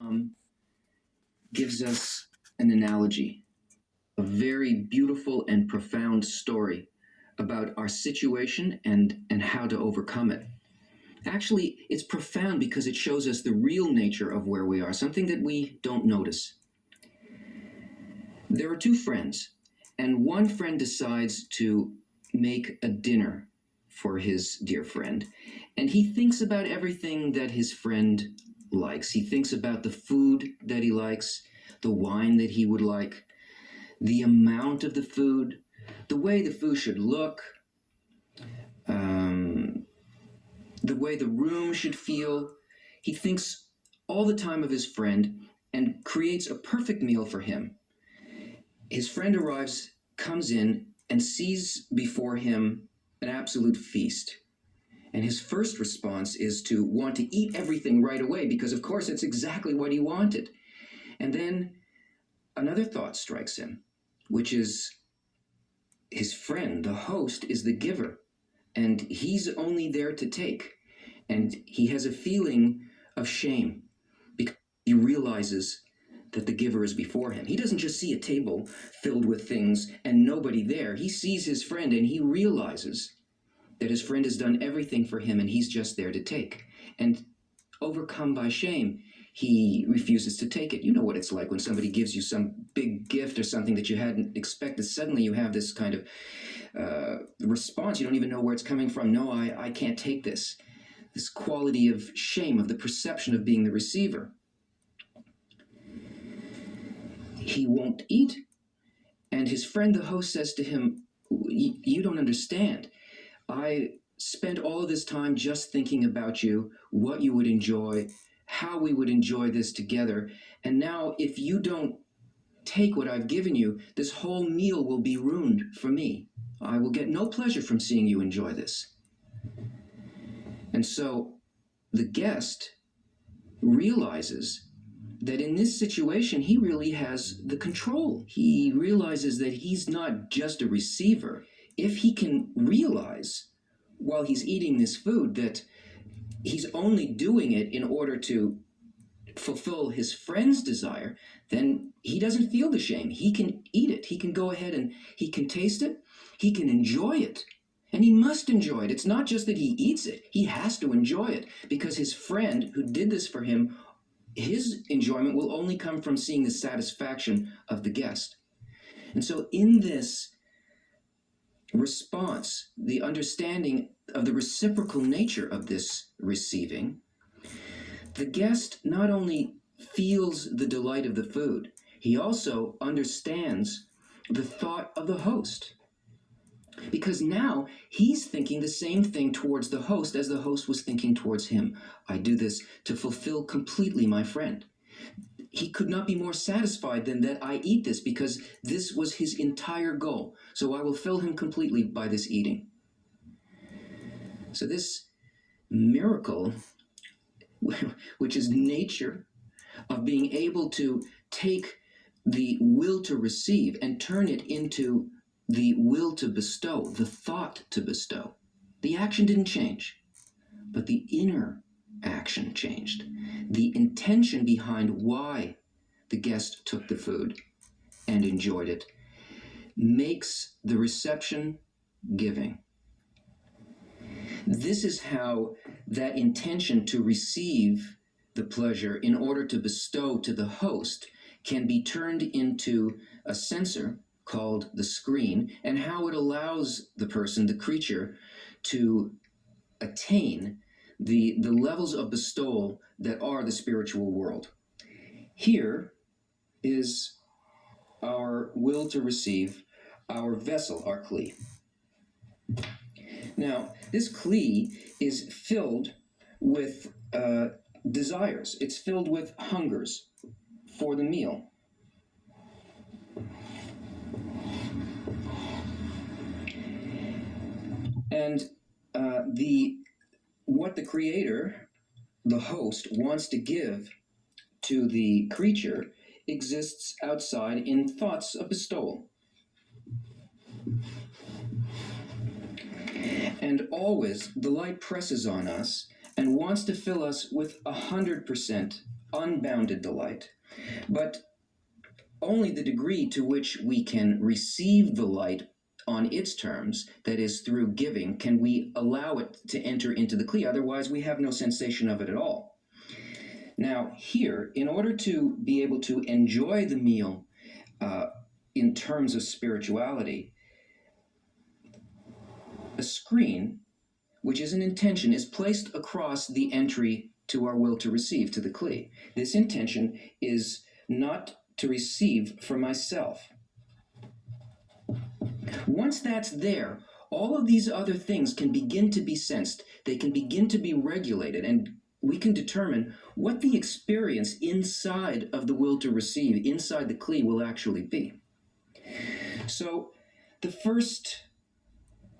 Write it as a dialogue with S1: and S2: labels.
S1: um, gives us an analogy, a very beautiful and profound story about our situation and how to overcome it. Actually, it's profound because it shows us the real nature of where we are, something that we don't notice. There are two friends, and one friend decides to make a dinner for his dear friend, and he thinks about everything that his friend likes. He thinks about the food that he likes, the wine that he would like, the amount of the food, the way the food should look, the way the room should feel. He thinks all the time of his friend and creates a perfect meal for him. His friend arrives, comes in, and sees before him an absolute feast. And his first response is to want to eat everything right away because, of course, it's exactly what he wanted. And then another thought strikes him, which is his friend, the host, is the giver, and he's only there to take. And he has a feeling of shame because he realizes that the giver is before him. He doesn't just see a table filled with things and nobody there. He sees his friend and he realizes that his friend has done everything for him and he's just there to take. And overcome by shame, he refuses to take it. You know what it's like when somebody gives you some big gift or something that you hadn't expected. Suddenly you have this kind of response. You don't even know where it's coming from. No, I can't take this. This quality of shame, of the perception of being the receiver. He won't eat. And his friend, the host, says to him, "You don't understand. I spent all of this time just thinking about you, what you would enjoy, how we would enjoy this together. And now, if you don't take what I've given you, this whole meal will be ruined for me. I will get no pleasure from seeing you enjoy this." And so the guest realizes that in this situation, he really has the control. He realizes that he's not just a receiver. If he can realize while he's eating this food that he's only doing it in order to fulfill his friend's desire, then he doesn't feel the shame. He can eat it. He can go ahead and he can taste it. He can enjoy it. And he must enjoy it. It's not just that he eats it. He has to enjoy it because his friend who did this for him, his enjoyment will only come from seeing the satisfaction of the guest. And so in this response, the understanding of the reciprocal nature of this receiving, the guest not only feels the delight of the food, he also understands the thought of the host. Because now he's thinking the same thing towards the host as the host was thinking towards him. I do this to fulfill completely my friend. He could not be more satisfied than that I eat this because this was his entire goal. So I will fill him completely by this eating. So this miracle, which is nature of being able to take the will to receive and turn it into the will to bestow, the thought to bestow. The action didn't change, but the inner action changed. The intention behind why the guest took the food and enjoyed it makes the reception giving. This is how that intention to receive the pleasure in order to bestow to the host can be turned into a sensor called the screen, and how it allows the person, the creature, to attain the levels of bestowal that are the spiritual world. Here is our will to receive, our vessel, our kli. Now, this kli is filled with desires. It's filled with hungers for the meal. And what the creator, the host, wants to give to the creature exists outside in thoughts of bestowal. And always the light presses on us and wants to fill us with 100% unbounded delight. But only the degree to which we can receive the light on its terms, that is, through giving, can we allow it to enter into the Kli. Otherwise, we have no sensation of it at all. Now, here, in order to be able to enjoy the meal in terms of spirituality, a screen, which is an intention, is placed across the entry to our will to receive, to the Kli. This intention is not to receive for myself. Once that's there, all of these other things can begin to be sensed. They can begin to be regulated, and we can determine what the experience inside of the will to receive, inside the Kli, will actually be. So the first